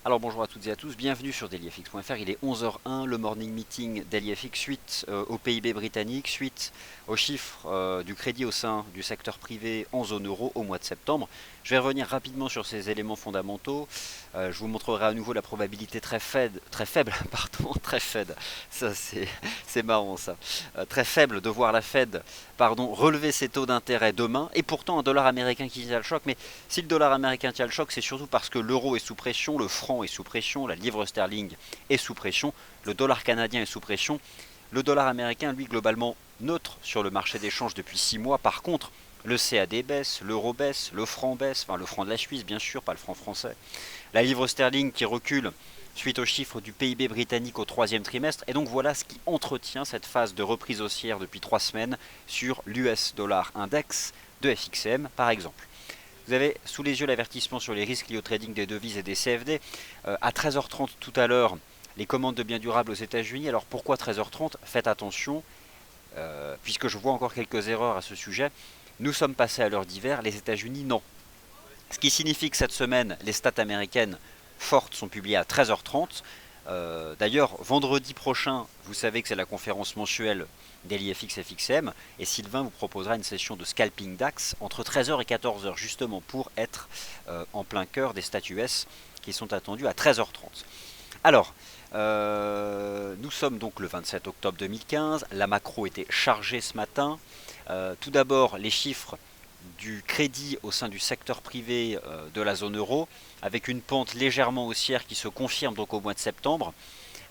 Alors bonjour à toutes et à tous, bienvenue sur dailyfx.fr, il est 11h01, le morning meeting dailyfx suite au PIB britannique, suite aux chiffres du crédit au sein du secteur privé en zone euro au mois de septembre. Je vais revenir rapidement sur ces éléments fondamentaux, je vous montrerai à nouveau la probabilité très faible, pardon, très Fed, ça c'est marrant ça, très faible de voir la Fed relever ses taux d'intérêt demain, et pourtant un dollar américain qui tient le choc, mais si le dollar américain tient le choc, c'est surtout parce que l'euro est sous pression, le franc est sous pression, la livre sterling est sous pression, le dollar canadien est sous pression. Le dollar américain, lui, globalement neutre sur le marché d'échange depuis 6 mois. Par contre, le CAD baisse, l'euro baisse, le franc baisse, enfin le franc de la Suisse bien sûr, pas le franc français. La livre sterling qui recule suite aux chiffres du PIB britannique au troisième trimestre. Et donc voilà ce qui entretient cette phase de reprise haussière depuis 3 semaines sur l'US dollar index de FXM par exemple. Vous avez sous les yeux l'avertissement sur les risques liés au trading des devises et des CFD. À 13h30 tout à l'heure, les commandes de biens durables aux États-Unis. Alors pourquoi 13h30? Faites attention, puisque je vois encore quelques erreurs à ce sujet. Nous sommes passés à l'heure d'hiver, les États-Unis non. Ce qui signifie que cette semaine, les stats américaines fortes sont publiées à 13h30. D'ailleurs, vendredi prochain, vous savez que c'est la conférence mensuelle d'LIFX FXM, et Sylvain vous proposera une session de scalping DAX entre 13h et 14h, justement pour être en plein cœur des stats US qui sont attendus à 13h30. Alors, nous sommes donc le 27 octobre 2015, la macro était chargée ce matin. Tout d'abord, les chiffres du crédit au sein du secteur privé de la zone euro, avec une pente légèrement haussière qui se confirme donc au mois de septembre.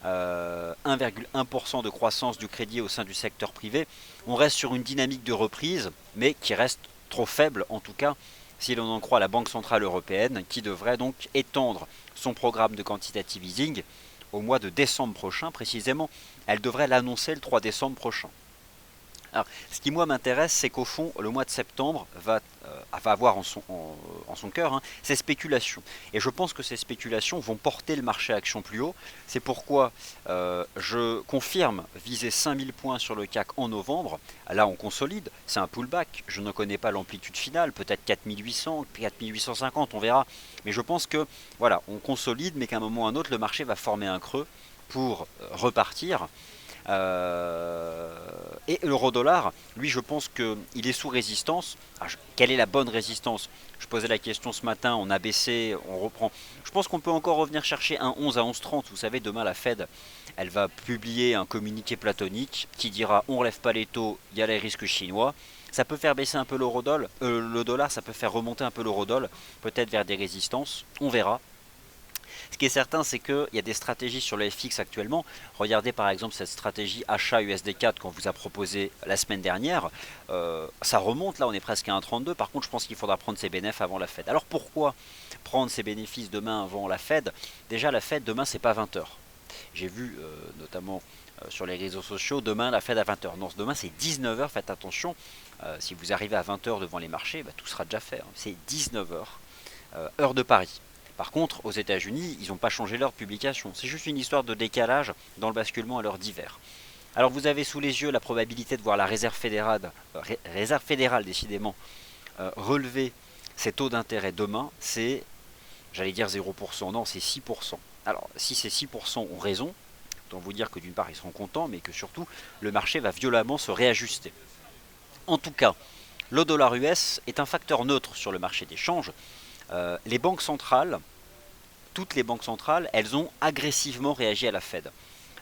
1,1% de croissance du crédit au sein du secteur privé. On reste sur une dynamique de reprise, mais qui reste trop faible en tout cas, si l'on en croit la Banque Centrale Européenne, qui devrait donc étendre son programme de quantitative easing au mois de décembre prochain précisément. Elle devrait l'annoncer le 3 décembre prochain. Alors, ce qui moi m'intéresse, c'est qu'au fond, le mois de septembre va avoir en son cœur ces spéculations. Et je pense que ces spéculations vont porter le marché action plus haut. C'est pourquoi je confirme viser 5000 points sur le CAC en novembre. Là, on consolide, c'est un pullback. Je ne connais pas l'amplitude finale, peut-être 4800, 4850, on verra. Mais je pense que voilà, on consolide, mais qu'à un moment ou à un autre, le marché va former un creux pour repartir. Et l'euro-dollar, lui, je pense qu'il est sous résistance. Quelle est la bonne résistance? Je posais la question ce matin, on a baissé, on reprend. Je pense qu'on peut encore revenir chercher un 11 à 11,30. Vous savez, demain, la Fed, elle va publier un communiqué platonique qui dira on ne relève pas les taux, il y a les risques chinois. Ça peut faire baisser un peu l'euro-dollar, le dollar, ça peut faire remonter un peu l'euro-dollar, peut-être vers des résistances, on verra. Ce qui est certain, c'est qu'il y a des stratégies sur le FX actuellement. Regardez par exemple cette stratégie achat USD4 qu'on vous a proposée la semaine dernière. Ça remonte, là on est presque à 1,32. Par contre, je pense qu'il faudra prendre ses bénéfices avant la Fed. Alors pourquoi prendre ses bénéfices demain avant la Fed? Déjà, la Fed demain, c'est pas 20h. J'ai vu notamment sur les réseaux sociaux, demain la Fed à 20h. Non, demain c'est 19h, faites attention. Si vous arrivez à 20h devant les marchés, bah, tout sera déjà fait. C'est 19h, heure de Paris. Par contre, aux États-Unis, ils n'ont pas changé l'heure de publication. C'est juste une histoire de décalage dans le basculement à l'heure d'hiver. Alors vous avez sous les yeux la probabilité de voir la réserve fédérale décidément, relever ses taux d'intérêt demain. C'est, j'allais dire 0%, non, c'est 6%. Alors si ces 6% ont raison, autant vous dire que d'une part ils seront contents, mais que surtout le marché va violemment se réajuster. En tout cas, le dollar US est un facteur neutre sur le marché des changes. Les banques centrales, toutes les banques centrales, elles ont agressivement réagi à la Fed.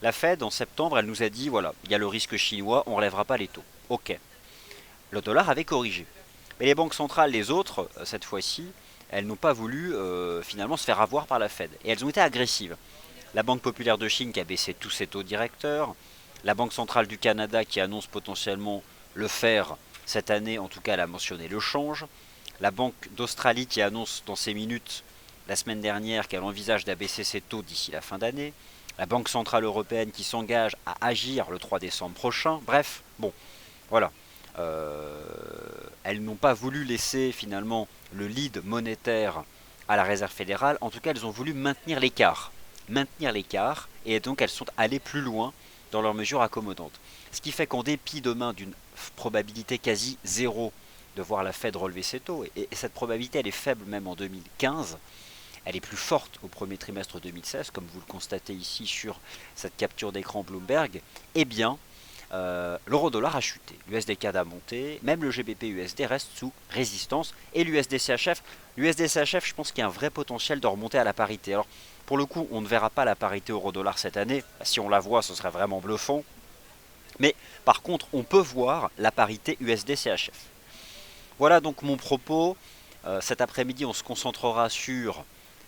La Fed, en septembre, elle nous a dit, voilà, il y a le risque chinois, on ne relèvera pas les taux. Ok. Le dollar avait corrigé. Mais les banques centrales, les autres, cette fois-ci, elles n'ont pas voulu finalement se faire avoir par la Fed. Et elles ont été agressives. La Banque populaire de Chine qui a baissé tous ses taux directeurs, la Banque centrale du Canada qui annonce potentiellement le faire cette année, en tout cas elle a mentionné le change, la Banque d'Australie qui annonce dans ces minutes la semaine dernière qu'elle envisage d'abaisser ses taux d'ici la fin d'année, la Banque Centrale Européenne qui s'engage à agir le 3 décembre prochain. Bref, bon, voilà. Elles n'ont pas voulu laisser finalement le lead monétaire à la Réserve fédérale. En tout cas, elles ont voulu maintenir l'écart. Maintenir l'écart, et donc elles sont allées plus loin dans leurs mesures accommodantes. Ce qui fait qu'en dépit demain d'une probabilité quasi zéro de voir la Fed relever ses taux, et cette probabilité elle est faible même en 2015, elle est plus forte au premier trimestre 2016, comme vous le constatez ici sur cette capture d'écran Bloomberg, eh bien, l'euro-dollar a chuté, l'USD-CAD a monté, même le GBP-USD reste sous résistance, et l'USD-CHF, je pense qu'il y a un vrai potentiel de remonter à la parité. Alors, pour le coup, on ne verra pas la parité euro-dollar cette année, si on la voit, ce serait vraiment bluffant, mais par contre, on peut voir la parité USD-CHF. Voilà donc mon propos. Cet après-midi, on se concentrera sur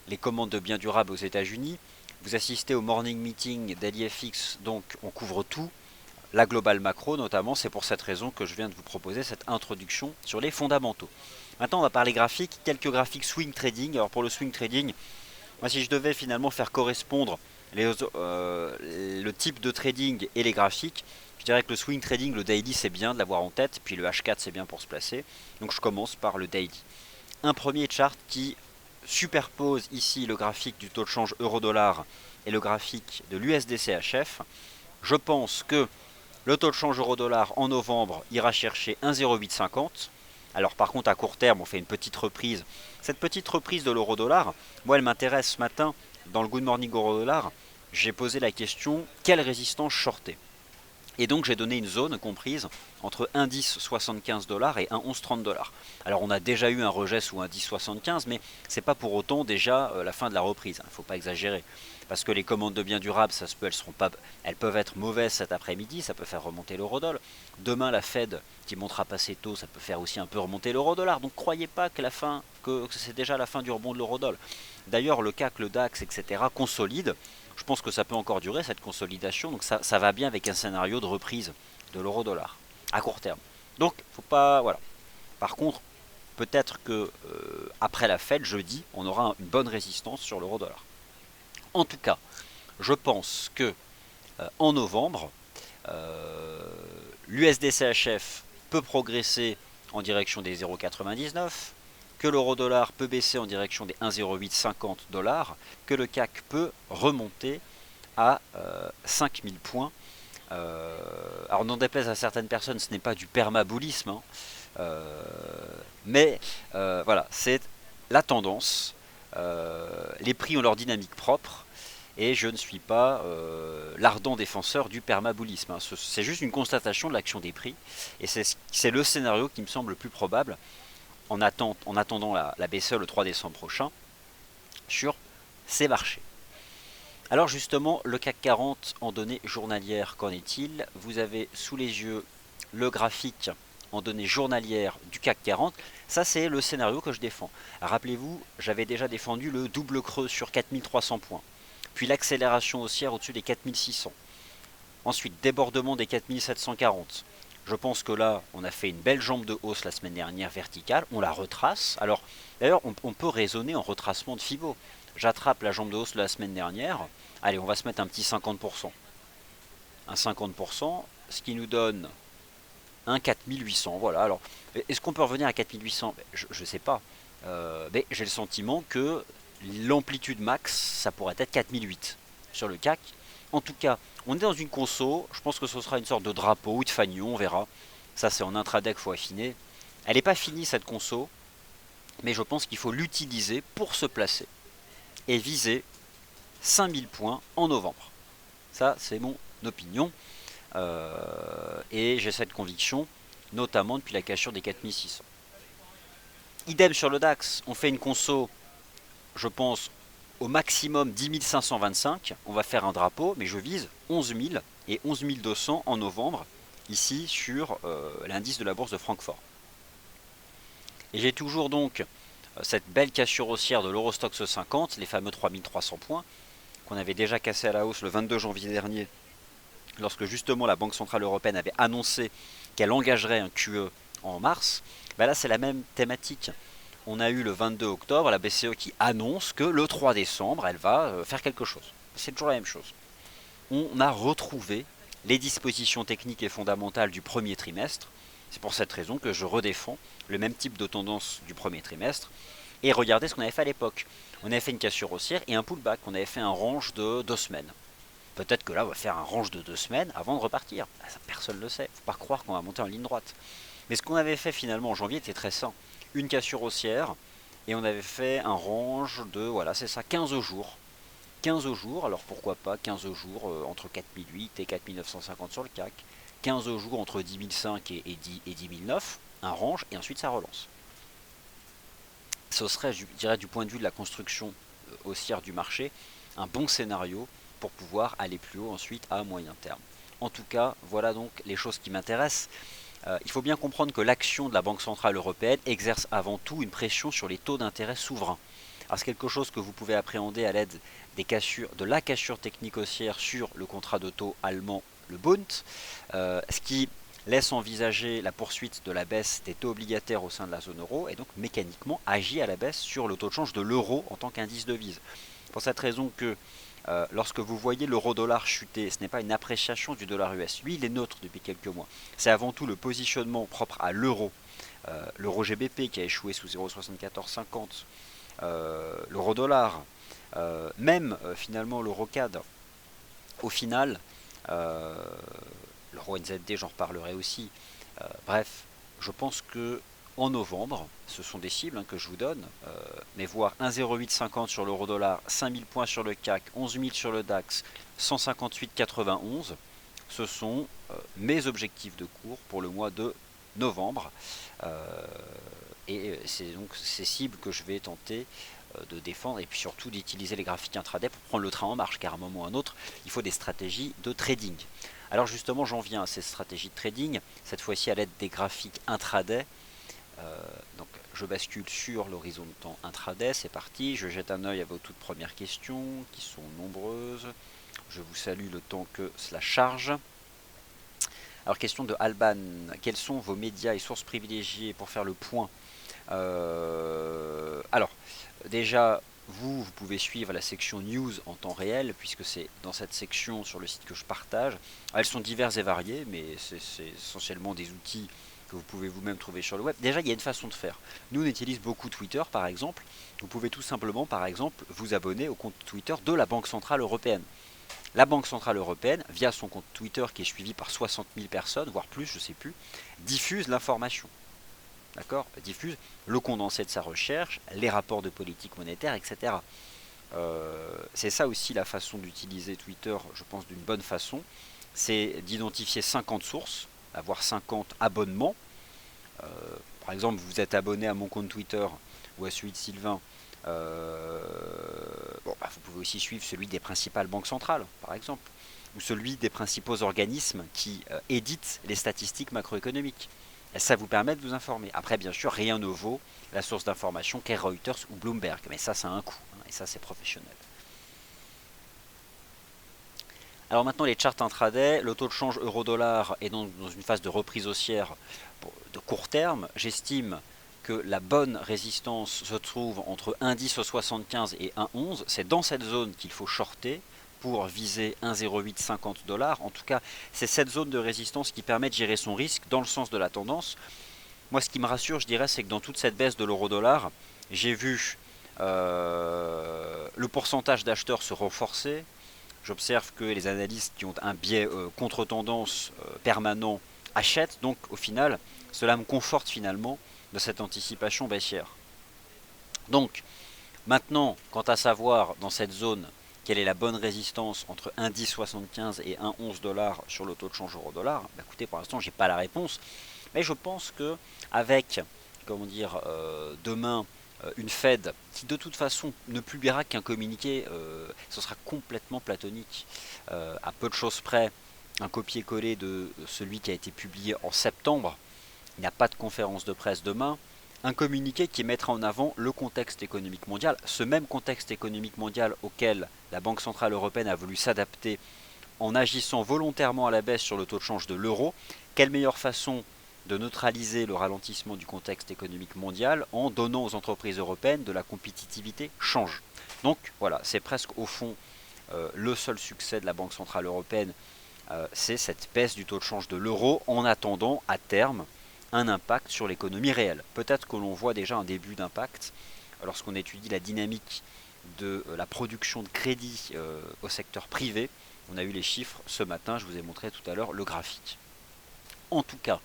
les commandes de biens durables aux États-Unis. Vous assistez au morning meeting d'LIFX, donc on couvre tout, la globale macro notamment. C'est pour cette raison que je viens de vous proposer cette introduction sur les fondamentaux. Maintenant, on va parler graphiques, quelques graphiques swing trading. Alors pour le swing trading, moi si je devais finalement faire correspondre le type de trading et les graphiques, je dirais que le swing trading, le daily, c'est bien de l'avoir en tête, puis le H4 c'est bien pour se placer. Donc je commence par le daily. Un premier chart qui superpose ici le graphique du taux de change euro-dollar et le graphique de l'USD-CHF. Je pense que le taux de change euro-dollar en novembre ira chercher 1,0850. Alors par contre à court terme on fait une petite reprise. Cette petite reprise de l'euro-dollar, moi elle m'intéresse ce matin dans le Good Morning Euro-Dollar. J'ai posé la question quelle résistance shorter. Et donc j'ai donné une zone comprise entre 1,1075 $ et 1,1130 $. Alors on a déjà eu un rejet sous 1,1075, mais c'est pas pour autant déjà la fin de la reprise. Il ne faut pas exagérer. Parce que les commandes de biens durables, ça se peut, elles peuvent être mauvaises cet après-midi, ça peut faire remonter l'euro-dollar. Demain la Fed qui montera pas ses taux, ça peut faire aussi un peu remonter l'euro-dollar. Donc croyez pas que c'est déjà la fin du rebond de l'euro-dollar. D'ailleurs le CAC, le DAX, etc. consolide. Je pense que ça peut encore durer cette consolidation, donc ça va bien avec un scénario de reprise de l'euro-dollar à court terme. Donc, faut pas, voilà. Par contre, peut-être que après la Fed, jeudi, on aura une bonne résistance sur l'euro-dollar. En tout cas, je pense que en novembre, l'USD-CHF peut progresser en direction des 0,99, que l'euro-dollar peut baisser en direction des 1,0850 $, que le CAC peut remonter à 5000 points. Alors n'en déplaise à certaines personnes, ce n'est pas du permaboulisme, hein, mais voilà, c'est la tendance. Les prix ont leur dynamique propre. Et je ne suis pas l'ardent défenseur du permaboulisme. Hein. C'est juste une constatation de l'action des prix. Et c'est le scénario qui me semble le plus probable en attendant la BCE le 3 décembre prochain sur ces marchés. Alors justement, le CAC 40 en données journalières, qu'en est-il? Vous avez sous les yeux le graphique en données journalières du CAC 40. Ça, c'est le scénario que je défends. Rappelez-vous, j'avais déjà défendu le double creux sur 4300 points. Puis l'accélération haussière au-dessus des 4600. Ensuite, débordement des 4740. Je pense que là, on a fait une belle jambe de hausse la semaine dernière verticale. On la retrace. Alors, d'ailleurs, on peut raisonner en retracement de Fibo. J'attrape la jambe de hausse de la semaine dernière. Allez, on va se mettre un petit 50%. Un 50%, ce qui nous donne un 4800. Voilà. Alors, est-ce qu'on peut revenir à 4800? Je ne sais pas. Mais j'ai le sentiment que l'amplitude max, ça pourrait être 4008 sur le CAC. En tout cas, on est dans une conso. Je pense que ce sera une sorte de drapeau ou de fanion, on verra. Ça, c'est en intraday qu'il faut affiner. Elle n'est pas finie cette conso, mais je pense qu'il faut l'utiliser pour se placer et viser 5000 points en novembre. Ça, c'est mon opinion. Et j'ai cette conviction, notamment depuis la cassure des 4600. Idem sur le DAX, on fait une conso, je pense, au maximum 10 525. On va faire un drapeau, mais je vise 11 000 et 11 200 en novembre, ici sur l'indice de la bourse de Francfort. Et j'ai toujours donc cette belle cassure haussière de l'Eurostoxx 50, les fameux 3300 points, qu'on avait déjà cassé à la hausse le 22 janvier dernier, lorsque justement la Banque Centrale Européenne avait annoncé qu'elle engagerait un QE en mars. Ben là, c'est la même thématique. On a eu le 22 octobre la BCE qui annonce que le 3 décembre, elle va faire quelque chose. C'est toujours la même chose. On a retrouvé les dispositions techniques et fondamentales du premier trimestre. C'est pour cette raison que je redéfends le même type de tendance du premier trimestre. Et regardez ce qu'on avait fait à l'époque. On avait fait une cassure haussière et un pullback. On avait fait un range de 2 semaines. Peut-être que là, on va faire un range de 2 semaines avant de repartir. Ça, personne ne le sait. Il ne faut pas croire qu'on va monter en ligne droite. Mais ce qu'on avait fait finalement en janvier était très sain. Une cassure haussière, et on avait fait un range de, voilà, c'est ça, 15 jours. 15 jours, alors pourquoi pas 15 jours entre 4008 et 4950 sur le CAC, 15 jours entre 10005 et 10009, un range, et ensuite ça relance. Ce serait, je dirais, du point de vue de la construction haussière du marché, un bon scénario pour pouvoir aller plus haut ensuite à moyen terme. En tout cas, voilà donc les choses qui m'intéressent. Il faut bien comprendre que l'action de la Banque Centrale Européenne exerce avant tout une pression sur les taux d'intérêt souverains. Alors c'est quelque chose que vous pouvez appréhender à l'aide de la cassure technique haussière sur le contrat de taux allemand, le Bund, ce qui laisse envisager la poursuite de la baisse des taux obligataires au sein de la zone euro et donc mécaniquement agit à la baisse sur le taux de change de l'euro en tant qu'indice devise. Pour cette raison que lorsque vous voyez l'euro-dollar chuter, ce n'est pas une appréciation du dollar US. Lui, il est neutre depuis quelques mois. C'est avant tout le positionnement propre à l'euro. L'euro GBP qui a échoué sous 0,7450. L'euro-dollar. Même finalement l'euro CAD. Au final, l'euro NZD, j'en reparlerai aussi. Bref, je pense que en novembre, ce sont des cibles que je vous donne, mais voir 1,0850 sur l'euro-dollar, 5000 points sur le CAC, 11 000 sur le DAX, 158,91, ce sont mes objectifs de cours pour le mois de novembre. Et c'est donc ces cibles que je vais tenter de défendre et puis surtout d'utiliser les graphiques intraday pour prendre le train en marche, car à un moment ou à un autre, il faut des stratégies de trading. Alors justement, j'en viens à ces stratégies de trading, cette fois-ci à l'aide des graphiques intraday. Donc je bascule sur l'horizon de temps intraday, c'est parti, je jette un œil à vos toutes premières questions, qui sont nombreuses. Je vous salue le temps que cela charge. Alors question de Alban, quels sont vos médias et sources privilégiées pour faire le point? Alors, déjà, vous pouvez suivre la section news en temps réel, puisque c'est dans cette section sur le site que je partage. Elles sont diverses et variées, mais c'est essentiellement des outils que vous pouvez vous-même trouver sur le web. Déjà, il y a une façon de faire. Nous, on utilise beaucoup Twitter, par exemple. Vous pouvez tout simplement, par exemple, vous abonner au compte Twitter de la Banque Centrale Européenne. La Banque Centrale Européenne, via son compte Twitter qui est suivi par 60 000 personnes, voire plus, je ne sais plus, diffuse l'information. D'accord, diffuse le condensé de sa recherche, les rapports de politique monétaire, etc. C'est ça aussi la façon d'utiliser Twitter, je pense, d'une bonne façon. C'est d'identifier 50 sources, avoir 50 abonnements. Euh, Par exemple, vous êtes abonné à mon compte Twitter ou à celui de Sylvain. Vous pouvez aussi suivre celui des principales banques centrales, par exemple, ou celui des principaux organismes qui éditent les statistiques macroéconomiques. Et ça vous permet de vous informer. Après, bien sûr, rien ne vaut la source d'information qu'est Reuters ou Bloomberg. Mais ça, ça a un coût. Et ça, c'est professionnel. Alors maintenant, les charts intraday. Le taux de change euro-dollar est dans une phase de reprise haussière de court terme. J'estime que la bonne résistance se trouve entre 1,1075 et 1,11. C'est dans cette zone qu'il faut shorter pour viser 1,0850 $. En tout cas, c'est cette zone de résistance qui permet de gérer son risque dans le sens de la tendance. Moi, ce qui me rassure, je dirais, c'est que dans toute cette baisse de l'euro-dollar, j'ai vu le pourcentage d'acheteurs se renforcer. J'observe que les analystes qui ont un biais contre-tendance permanent achètent. Donc, au final, cela me conforte finalement de cette anticipation baissière. Donc, maintenant, quant à savoir dans cette zone quelle est la bonne résistance entre 1,1075 et 1,11 $ sur le taux de change euro-dollar, bah écoutez, pour l'instant, j'ai pas la réponse. Mais je pense que avec, comment dire, demain, une Fed qui de toute façon ne publiera qu'un communiqué, ce sera complètement platonique, à peu de choses près, un copier-coller de celui qui a été publié en septembre. Il n'y a pas de conférence de presse demain. Un communiqué qui mettra en avant le contexte économique mondial, ce même contexte économique mondial auquel la Banque Centrale Européenne a voulu s'adapter en agissant volontairement à la baisse sur le taux de change de l'euro. Quelle meilleure façon de neutraliser le ralentissement du contexte économique mondial en donnant aux entreprises européennes de la compétitivité change. Donc voilà, c'est presque au fond le seul succès de la Banque Centrale Européenne, c'est cette baisse du taux de change de l'euro en attendant à terme un impact sur l'économie réelle. Peut-être que l'on voit déjà un début d'impact lorsqu'on étudie la dynamique de la production de crédit au secteur privé. On a eu les chiffres ce matin, je vous ai montré tout à l'heure le graphique. En tout cas,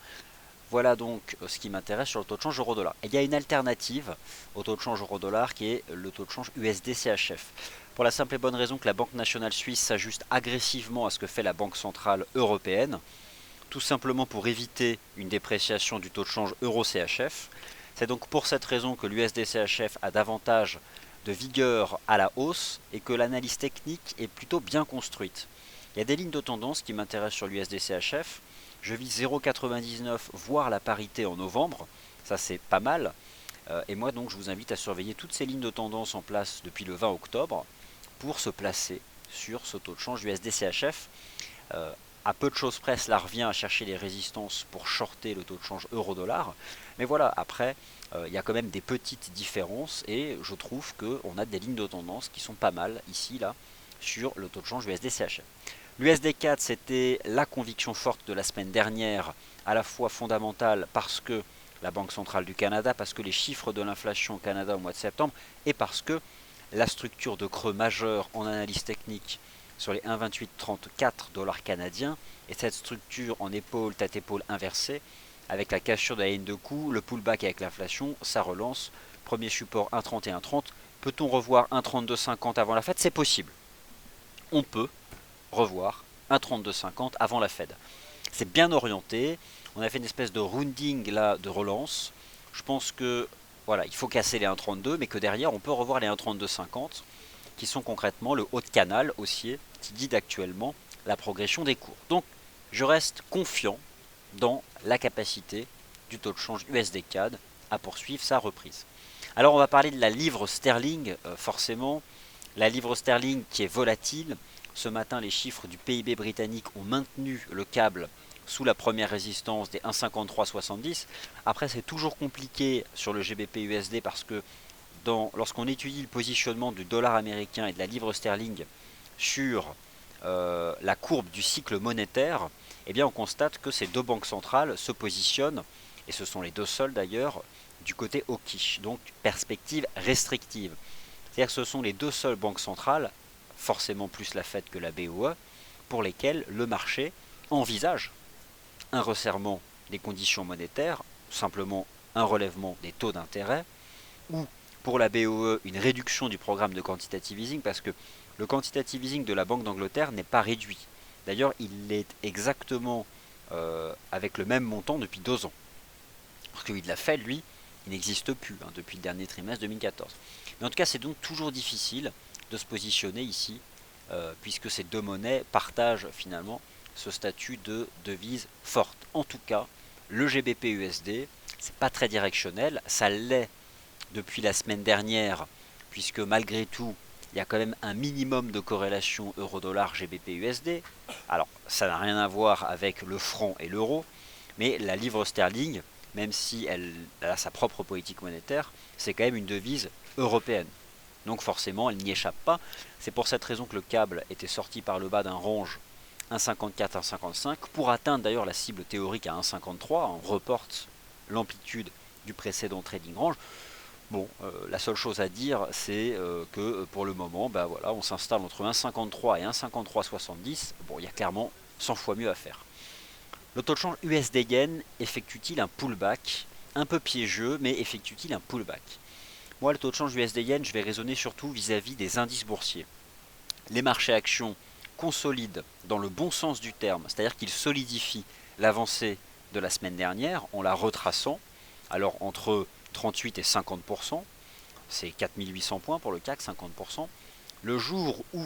Voilà donc ce qui m'intéresse sur le taux de change euro-dollar. Et il y a une alternative au taux de change euro-dollar qui est le taux de change USD-CHF. Pour la simple et bonne raison que la Banque nationale suisse s'ajuste agressivement à ce que fait la Banque centrale européenne, tout simplement pour éviter une dépréciation du taux de change euro-CHF. C'est donc pour cette raison que l'USD-CHF a davantage de vigueur à la hausse et que l'analyse technique est plutôt bien construite. Il y a des lignes de tendance qui m'intéressent sur l'USD-CHF. Je vis 0,99 voire la parité en novembre, ça c'est pas mal. Et moi donc je vous invite à surveiller toutes ces lignes de tendance en place depuis le 20 octobre pour se placer sur ce taux de change USD-CHF. À peu de choses près, cela revient à chercher les résistances pour shorter le taux de change euro-dollar. Mais voilà, après, il y a quand même des petites différences et je trouve qu'on a des lignes de tendance qui sont pas mal ici, là, sur le taux de change USD-CHF. L'USD4, c'était la conviction forte de la semaine dernière, à la fois fondamentale parce que la Banque centrale du Canada, parce que les chiffres de l'inflation au Canada au mois de septembre, et parce que la structure de creux majeur en analyse technique sur les 1,2834 dollars canadiens, et cette structure en épaule, tête-épaule inversée, avec la cassure de la ligne de coût, le pullback avec l'inflation, ça relance. Premier support 1,3130. Peut-on revoir 1,3250 avant la Fed? C'est possible. On peut revoir 1,3250 avant la Fed. C'est bien orienté. On a fait une espèce de rounding là de relance. Je pense que voilà, il faut casser les 1,32, mais que derrière on peut revoir les 1,3250 qui sont concrètement le haut de canal haussier qui guide actuellement la progression des cours. Donc je reste confiant dans la capacité du taux de change USD-CAD à poursuivre sa reprise. Alors on va parler de la livre sterling, forcément. La livre sterling qui est volatile. Ce matin, les chiffres du PIB britannique ont maintenu le câble sous la première résistance des 1,5370. Après, c'est toujours compliqué sur le GBP-USD parce que lorsqu'on étudie le positionnement du dollar américain et de la livre sterling sur la courbe du cycle monétaire, eh bien on constate que ces deux banques centrales se positionnent, et ce sont les deux seules d'ailleurs, du côté hawkish, donc perspective restrictive. C'est-à-dire que ce sont les deux seules banques centrales, forcément plus la Fed que la BOE, pour lesquelles le marché envisage un resserrement des conditions monétaires, simplement un relèvement des taux d'intérêt, ou pour la BOE une réduction du programme de quantitative easing, parce que le quantitative easing de la Banque d'Angleterre n'est pas réduit. D'ailleurs, il est exactement avec le même montant depuis 2 ans. Alors que celui de la Fed, lui, il n'existe plus depuis le dernier trimestre 2014. Mais en tout cas, c'est donc toujours difficile de se positionner ici, puisque ces deux monnaies partagent finalement ce statut de devise forte. En tout cas, le GBP-USD, c'est pas très directionnel, ça l'est depuis la semaine dernière, puisque malgré tout, il y a quand même un minimum de corrélation euro-dollar GBP-USD. Alors, ça n'a rien à voir avec le franc et l'euro, mais la livre sterling, même si elle a sa propre politique monétaire, c'est quand même une devise européenne. Donc forcément, elle n'y échappe pas. C'est pour cette raison que le câble était sorti par le bas d'un range 1,54-1,55 pour atteindre d'ailleurs la cible théorique à 1,53. On reporte l'amplitude du précédent trading range. Bon, la seule chose à dire, c'est que pour le moment, voilà, on s'installe entre 1,53 et 1,5370. Bon, il y a clairement 100 fois mieux à faire. Le taux de change USD-Yen effectue-t-il un pullback? Un peu piégeux, mais effectue-t-il un pullback? Moi, le taux de change USD-Yen, je vais raisonner surtout vis-à-vis des indices boursiers. Les marchés actions consolident dans le bon sens du terme, c'est-à-dire qu'ils solidifient l'avancée de la semaine dernière en la retraçant. Alors entre 38 et 50%, c'est 4800 points pour le CAC, 50%. Le jour où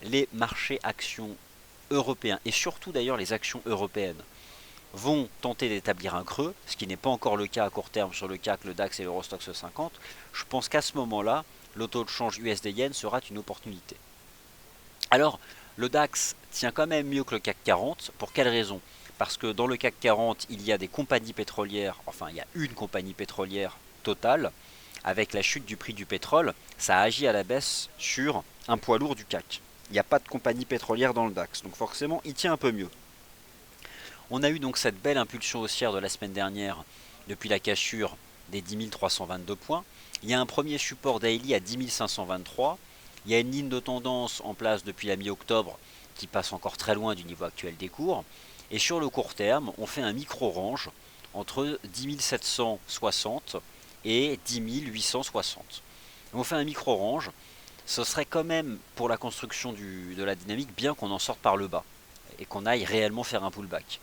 les marchés actions européens, et surtout d'ailleurs les actions européennes, vont tenter d'établir un creux, ce qui n'est pas encore le cas à court terme sur le CAC, le DAX et l'Eurostoxx 50, je pense qu'à ce moment-là, le taux de change USD-Yen sera une opportunité. Alors, le DAX tient quand même mieux que le CAC 40, pour quelle raison? Parce que dans le CAC 40, il y a des compagnies pétrolières, enfin il y a une compagnie pétrolière totale, avec la chute du prix du pétrole, ça agit à la baisse sur un poids lourd du CAC. Il n'y a pas de compagnie pétrolière dans le DAX, donc forcément il tient un peu mieux. On a eu donc cette belle impulsion haussière de la semaine dernière depuis la cassure des 10 322 points. Il y a un premier support daily à 10 523. Il y a une ligne de tendance en place depuis la mi-octobre qui passe encore très loin du niveau actuel des cours. Et sur le court terme, on fait un micro-range entre 10 760 et 10 860. On fait un micro-range. Ce serait quand même pour la construction de la dynamique bien qu'on en sorte par le bas et qu'on aille réellement faire un pullback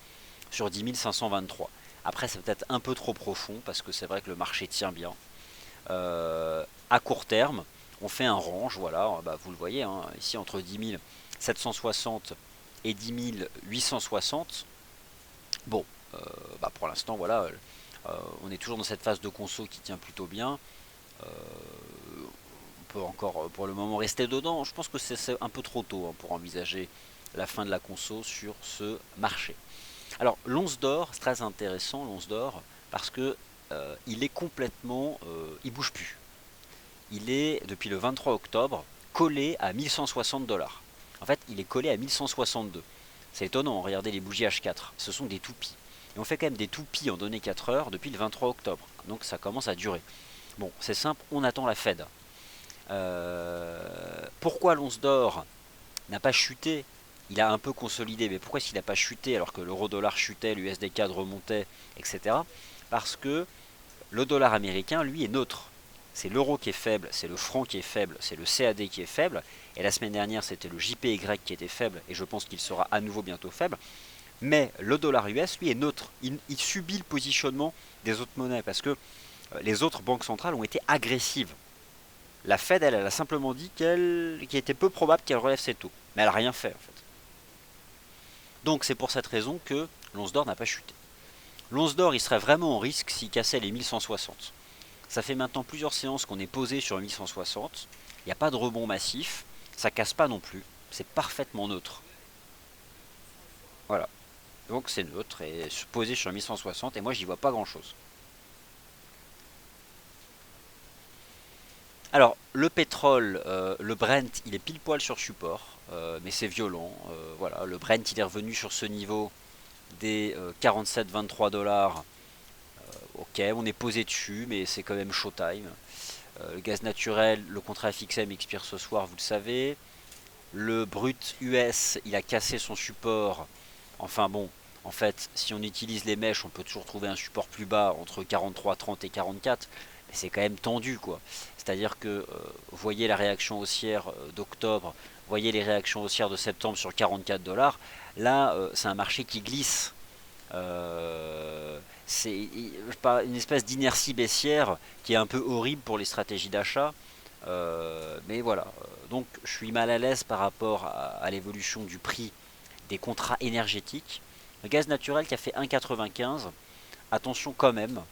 sur 10 523. Après, c'est peut-être un peu trop profond parce que c'est vrai que le marché tient bien. À court terme, on fait un range, voilà, bah, vous le voyez, hein, ici entre 10 760 et 10 860. Bon, bah, pour l'instant, voilà, on est toujours dans cette phase de conso qui tient plutôt bien. On peut encore pour le moment rester dedans. Je pense que c'est un peu trop tôt, hein, pour envisager la fin de la conso sur ce marché. Alors, l'once d'or, c'est très intéressant, l'once d'or, parce que il est complètement, il bouge plus. Il est, depuis le 23 octobre, collé à 1160 dollars. En fait, il est collé à 1162. C'est étonnant, regardez les bougies H4, ce sont des toupies. Et on fait quand même des toupies en données 4 heures depuis le 23 octobre. Donc ça commence à durer. Bon, c'est simple, on attend la Fed. Pourquoi l'once d'or n'a pas chuté? Il a un peu consolidé, mais pourquoi s'il n'a pas chuté alors que l'euro-dollar chutait, l'USD-CAD remontait, etc. Parce que le dollar américain, lui, est neutre. C'est l'euro qui est faible, c'est le franc qui est faible, c'est le CAD qui est faible. Et la semaine dernière, c'était le JPY qui était faible, et je pense qu'il sera à nouveau bientôt faible. Mais le dollar US, lui, est neutre. Il subit le positionnement des autres monnaies, parce que les autres banques centrales ont été agressives. La Fed, elle a simplement dit qu'il était peu probable qu'elle relève ses taux. Mais elle n'a rien fait, en fait. Donc c'est pour cette raison que l'once d'or n'a pas chuté. L'once d'or, il serait vraiment en risque s'il cassait les 1160. Ça fait maintenant plusieurs séances qu'on est posé sur 1160. Il n'y a pas de rebond massif. Ça casse pas non plus. C'est parfaitement neutre. Voilà. Donc c'est neutre et posé sur 1160. Et moi, j'y vois pas grand chose. Alors, le pétrole, le Brent, il est pile poil sur support. Mais c'est violent. Voilà. Le Brent, il est revenu sur ce niveau des 47-23 dollars. Ok, on est posé dessus, mais c'est quand même showtime. Le gaz naturel, le contrat FXM expire ce soir, vous le savez. Le brut US, il a cassé son support. Enfin bon, en fait, si on utilise les mèches, on peut toujours trouver un support plus bas entre 43,30 et 44. Mais c'est quand même tendu, quoi. C'est-à-dire que, vous voyez la réaction haussière d'octobre, voyez les réactions haussières de septembre sur 44 dollars. Là, c'est un marché qui glisse. C'est une espèce d'inertie baissière qui est un peu horrible pour les stratégies d'achat. Mais voilà, donc je suis mal à l'aise par rapport à l'évolution du prix des contrats énergétiques. Le gaz naturel qui a fait 1,95. Attention quand même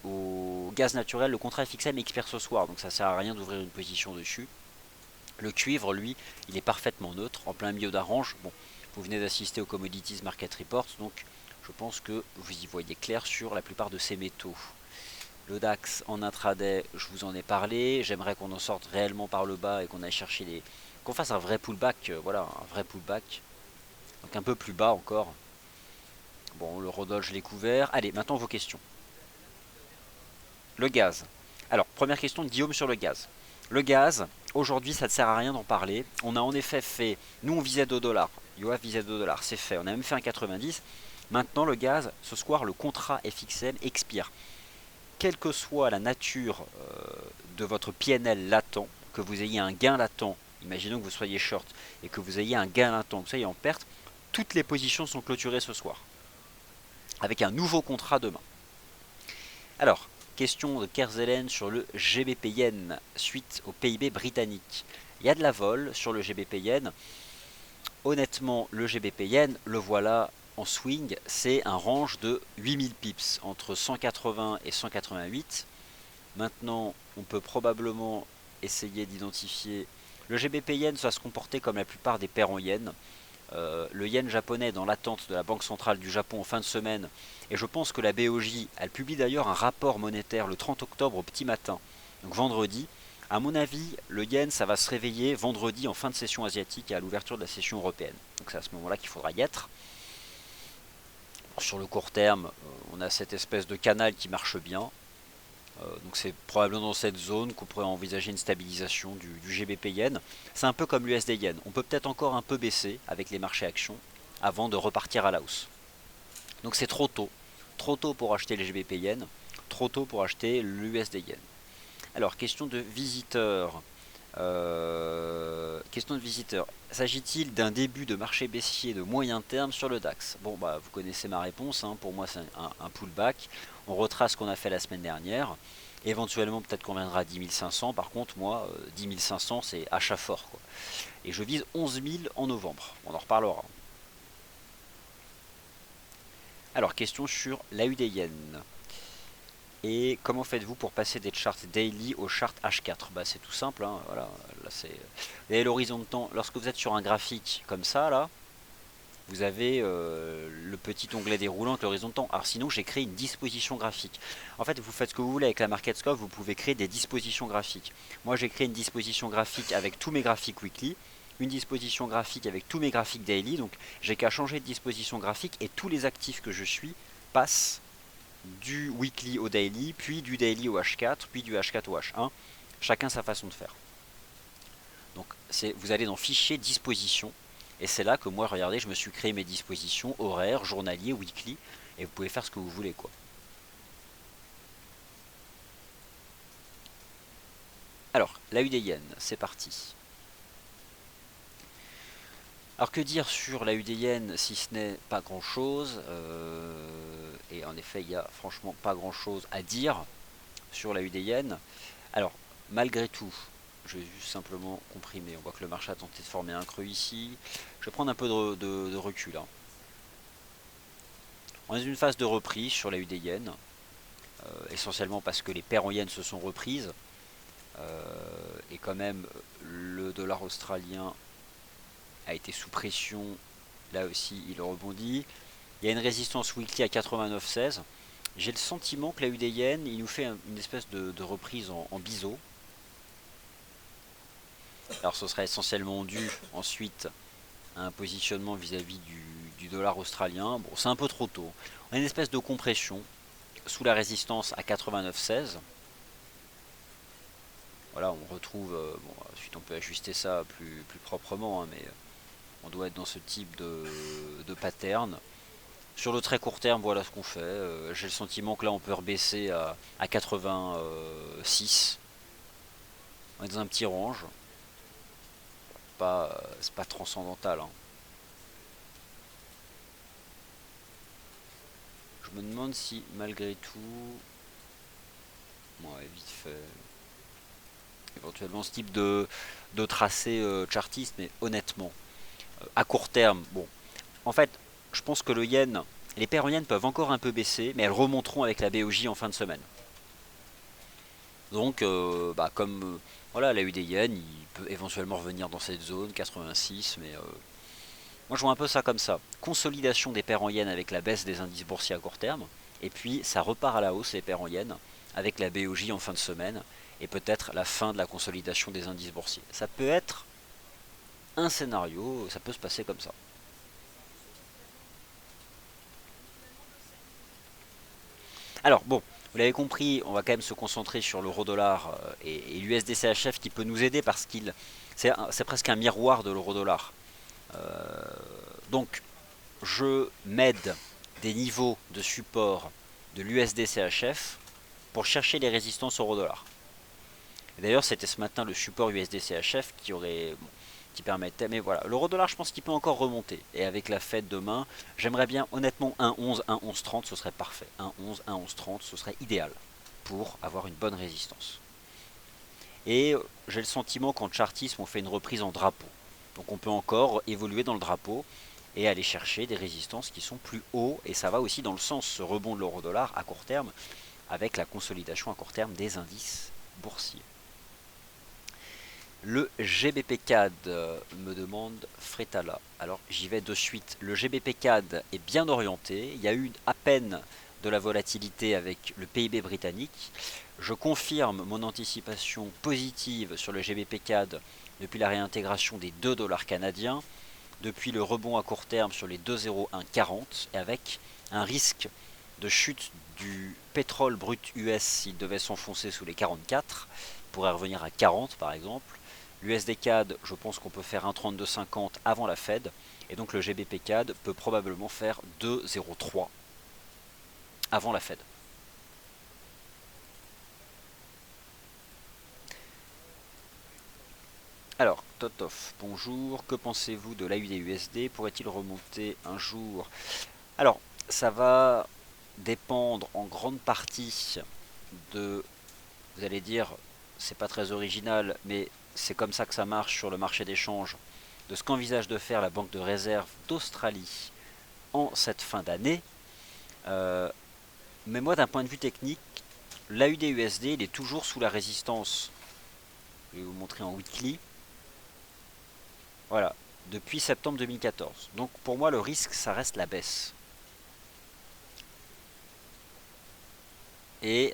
au gaz naturel. Le contrat FXM expire ce soir, donc ça sert à rien d'ouvrir une position dessus. Le cuivre, lui, il est parfaitement neutre, en plein milieu d'un range. Bon, vous venez d'assister au Commodities Market Report, donc je pense que vous y voyez clair sur la plupart de ces métaux. Le DAX en intraday, je vous en ai parlé. J'aimerais qu'on en sorte réellement par le bas et qu'on aille chercher les... qu'on fasse un vrai pullback, voilà, un vrai pullback. Donc un peu plus bas encore. Bon, le Rodol, je l'ai couvert. Allez, maintenant vos questions. Le gaz. Alors, première question de Guillaume sur le gaz. Le gaz, aujourd'hui, ça ne sert à rien d'en parler. On a en effet fait, nous on visait 2 dollars. Yoav visait 2 dollars, c'est fait. On a même fait un 90. Maintenant, le gaz, ce soir, le contrat FXM expire. Quelle que soit la nature de votre PNL latent, que vous ayez un gain latent, imaginons que vous soyez short et que vous ayez un gain latent, que vous soyez en perte, toutes les positions sont clôturées ce soir. Avec un nouveau contrat demain. Alors, question de Kerzelen sur le GBP Yen suite au PIB britannique. Il y a de la vol sur le GBP Yen. Honnêtement, le GBP Yen, le voilà en swing, c'est un range de 8000 pips, entre 180 et 188. Maintenant, on peut probablement essayer d'identifier... Le GBP Yen va se comporter comme la plupart des paires en yen. Le yen japonais dans l'attente de la Banque centrale du Japon en fin de semaine. Et je pense que la BOJ, elle publie d'ailleurs un rapport monétaire le 30 octobre au petit matin, donc vendredi. À mon avis, le yen, ça va se réveiller vendredi en fin de session asiatique et à l'ouverture de la session européenne. Donc c'est à ce moment-là qu'il faudra y être. Sur le court terme, on a cette espèce de canal qui marche bien. Donc c'est probablement dans cette zone qu'on pourrait envisager une stabilisation du GBP Yen. C'est un peu comme l'USD Yen. On peut peut-être encore un peu baisser avec les marchés actions avant de repartir à la hausse. Donc c'est trop tôt. Trop tôt pour acheter les GBP yen, trop tôt pour acheter l'USD yen. Alors, question de visiteur. Question de visiteur. S'agit-il d'un début de marché baissier de moyen terme sur le DAX? Bon, bah, vous connaissez ma réponse, hein. Pour moi, c'est un pullback. On retrace ce qu'on a fait la semaine dernière. Éventuellement, peut-être qu'on viendra à 10 500. Par contre, moi, 10 500, c'est achat fort, quoi. Et je vise 11 000 en novembre. On en reparlera. Alors, question sur l'AUD yen. Et comment faites-vous pour passer des charts daily aux charts H4? Bah, c'est tout simple, hein, voilà, là c'est. Vous avez l'horizon de temps. Lorsque vous êtes sur un graphique comme ça, là, vous avez le petit onglet déroulant avec l'horizon de temps. Alors sinon, j'ai créé une disposition graphique. En fait, vous faites ce que vous voulez avec la Market Scope, vous pouvez créer des dispositions graphiques. Moi, j'ai créé une disposition graphique avec tous mes graphiques weekly, une disposition graphique avec tous mes graphiques daily. Donc, j'ai qu'à changer de disposition graphique et tous les actifs que je suis passent du weekly au daily, puis du daily au H4, puis du H4 au H1. Chacun sa façon de faire. Donc vous allez dans fichier disposition, et c'est là que moi, regardez, je me suis créé mes dispositions horaires, journaliers, weekly, et vous pouvez faire ce que vous voulez, quoi. Alors, l'AUD yen, c'est parti. Alors que dire sur l'AUD yen si ce n'est pas grand chose, et en effet il n'y a franchement pas grand chose à dire sur l'AUD yen. Alors malgré tout, je vais juste simplement comprimer, on voit que le marché a tenté de former un creux ici. Je vais prendre un peu de recul, hein. On est dans une phase de reprise sur l'AUD yen, essentiellement parce que les paires en yen se sont reprises, et quand même le dollar australien a été sous pression, là aussi il rebondit. Il y a une résistance weekly à 89,16. J'ai le sentiment que la UD yen, il nous fait une espèce de reprise en biseau. Alors ce serait essentiellement dû ensuite à un positionnement vis-à-vis du dollar australien. Bon, c'est un peu trop tôt. On a une espèce de compression sous la résistance à 89,16. Voilà, on retrouve, bon, ensuite on peut ajuster ça plus proprement, hein, mais on doit être dans ce type de pattern. Sur le très court terme, voilà ce qu'on fait. J'ai le sentiment que là on peut rebaisser à 86. On est dans un petit range. C'est pas transcendantal, hein. Je me demande si malgré tout. Ouais, vite fait. Éventuellement ce type de tracé chartiste, mais honnêtement, à court terme, bon. En fait, je pense que le yen, les paires en yen peuvent encore un peu baisser, mais elles remonteront avec la BOJ en fin de semaine. Donc, bah, comme voilà, la UD yen, il peut éventuellement revenir dans cette zone 86, mais moi je vois un peu ça comme ça. Consolidation des paires en yen avec la baisse des indices boursiers à court terme, et puis ça repart à la hausse les paires en yen avec la BOJ en fin de semaine, et peut-être la fin de la consolidation des indices boursiers. Ça peut être un scénario, ça peut se passer comme ça. Alors bon, vous l'avez compris, on va quand même se concentrer sur l'euro-dollar et l'USD-CHF qui peut nous aider parce qu'il c'est presque un miroir de l'euro-dollar. Donc je m'aide des niveaux de support de l'USD-CHF pour chercher les résistances euro-dollar. D'ailleurs c'était ce matin le support USD-CHF qui permettait, mais voilà, l'euro-dollar je pense qu'il peut encore remonter. Et avec la Fed demain, j'aimerais bien honnêtement 1,11, 1,1130, ce serait parfait. 1,11, 1,1130, ce serait idéal pour avoir une bonne résistance. Et j'ai le sentiment qu'en chartisme on fait une reprise en drapeau. Donc on peut encore évoluer dans le drapeau et aller chercher des résistances qui sont plus hauts. Et ça va aussi dans le sens, ce rebond de l'euro-dollar à court terme, avec la consolidation à court terme des indices boursiers. Le GBP CAD me demande Fretala. Alors j'y vais de suite. Le GBP CAD est bien orienté. Il y a eu à peine de la volatilité avec le PIB britannique. Je confirme mon anticipation positive sur le GBP CAD depuis la réintégration des 2 dollars canadiens, depuis le rebond à court terme sur les 2,0140 et avec un risque de chute du pétrole brut US s'il devait s'enfoncer sous les 44, il pourrait revenir à 40 par exemple. L'USD CAD, je pense qu'on peut faire 1,3250 avant la Fed, et donc le GBP CAD peut probablement faire 2,03 avant la Fed. Alors, Totof, bonjour, que pensez-vous de l'AUD-USD? Pourrait-il remonter un jour? Alors, ça va dépendre en grande partie de, vous allez dire, c'est pas très original, mais c'est comme ça que ça marche sur le marché des changes, de ce qu'envisage de faire la Banque de réserve d'Australie en cette fin d'année. Mais moi, d'un point de vue technique, l'AUD-USD, il est toujours sous la résistance. Je vais vous montrer en weekly. Voilà, depuis septembre 2014. Donc pour moi, le risque, ça reste la baisse. Et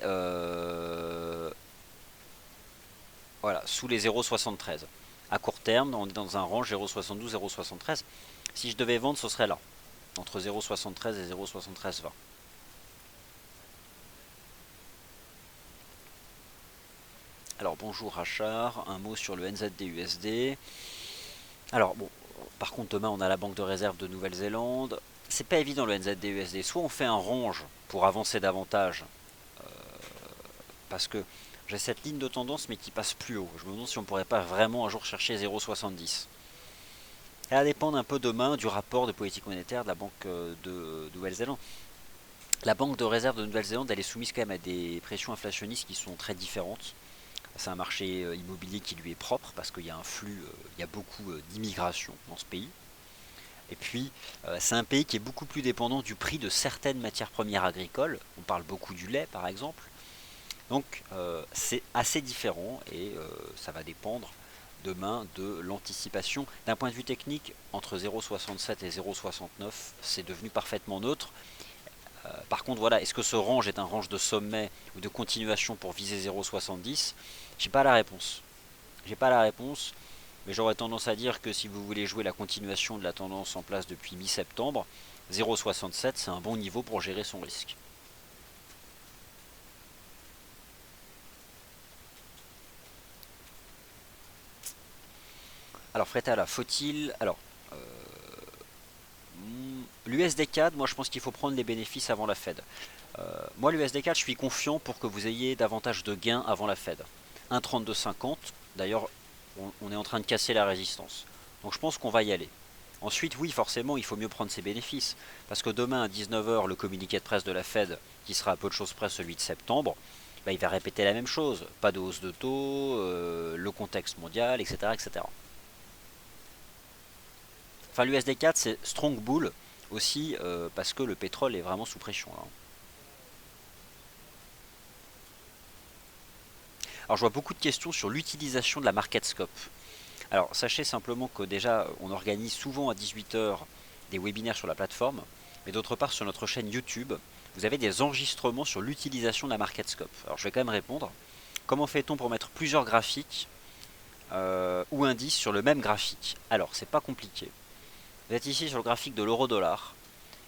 voilà, sous les 0,73. À court terme, on est dans un range 0,72, 0,73. Si je devais vendre, ce serait là, entre 0,73 et 0,73,20. Alors bonjour Rachard, un mot sur le NZD-USD. Alors bon, par contre demain on a la Banque de réserve de Nouvelle-Zélande. C'est pas évident le NZD-USD. Soit on fait un range pour avancer davantage, parce que j'ai cette ligne de tendance mais qui passe plus haut. Je me demande si on pourrait pas vraiment un jour chercher 0,70. Ça va dépendre un peu demain du rapport de politique monétaire de la Banque de Nouvelle-Zélande. La Banque de réserve de Nouvelle-Zélande, elle est soumise quand même à des pressions inflationnistes qui sont très différentes. C'est un marché immobilier qui lui est propre parce qu'il y a un flux, il y a beaucoup d'immigration dans ce pays. Et puis, c'est un pays qui est beaucoup plus dépendant du prix de certaines matières premières agricoles. On parle beaucoup du lait, par exemple. Donc, c'est assez différent et ça va dépendre demain de l'anticipation. D'un point de vue technique, entre 0,67 et 0,69, c'est devenu parfaitement neutre. Par contre, voilà, est-ce que ce range est un range de sommet ou de continuation pour viser 0,70? J'ai pas la réponse. J'ai pas la réponse, mais j'aurais tendance à dire que si vous voulez jouer la continuation de la tendance en place depuis mi-septembre, 0,67 c'est un bon niveau pour gérer son risque. Alors Frétala, faut-il... Alors, l'USD4, moi je pense qu'il faut prendre les bénéfices avant la Fed. Moi l'USD4, je suis confiant pour que vous ayez davantage de gains avant la Fed. 1,3250, d'ailleurs on est en train de casser la résistance. Donc je pense qu'on va y aller. Ensuite, oui, forcément, il faut mieux prendre ses bénéfices. Parce que demain, à 19 h, le communiqué de presse de la Fed, qui sera à peu de choses près celui de septembre, bah, il va répéter la même chose. Pas de hausse de taux, le contexte mondial, etc. etc. Enfin, l'USD4, c'est strong bull aussi, parce que le pétrole est vraiment sous pression, là. Alors, je vois beaucoup de questions sur l'utilisation de la market scope. Alors, sachez simplement que déjà, on organise souvent à 18 h des webinaires sur la plateforme, mais d'autre part, sur notre chaîne YouTube, vous avez des enregistrements sur l'utilisation de la market scope. Alors, je vais quand même répondre. Comment fait-on pour mettre plusieurs graphiques ou indices sur le même graphique? Alors, c'est pas compliqué. Vous êtes ici sur le graphique de l'euro-dollar,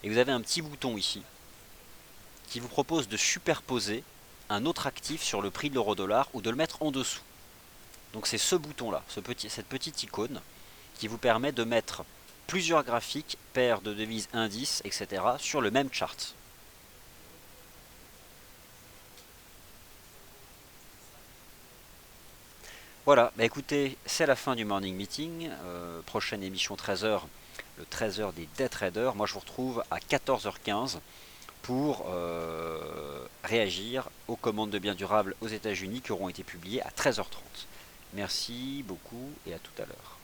et vous avez un petit bouton ici qui vous propose de superposer un autre actif sur le prix de l'euro-dollar ou de le mettre en dessous. Donc c'est ce bouton-là, cette petite icône, qui vous permet de mettre plusieurs graphiques, paires de devises, indices, etc. sur le même chart. Voilà, bah écoutez, c'est la fin du morning meeting. Prochaine émission 13 h, le 13 h des day traders. Moi je vous retrouve à 14 h 15 pour réagir aux commandes de biens durables aux États-Unis qui auront été publiées à 13 h 30. Merci beaucoup et à tout à l'heure.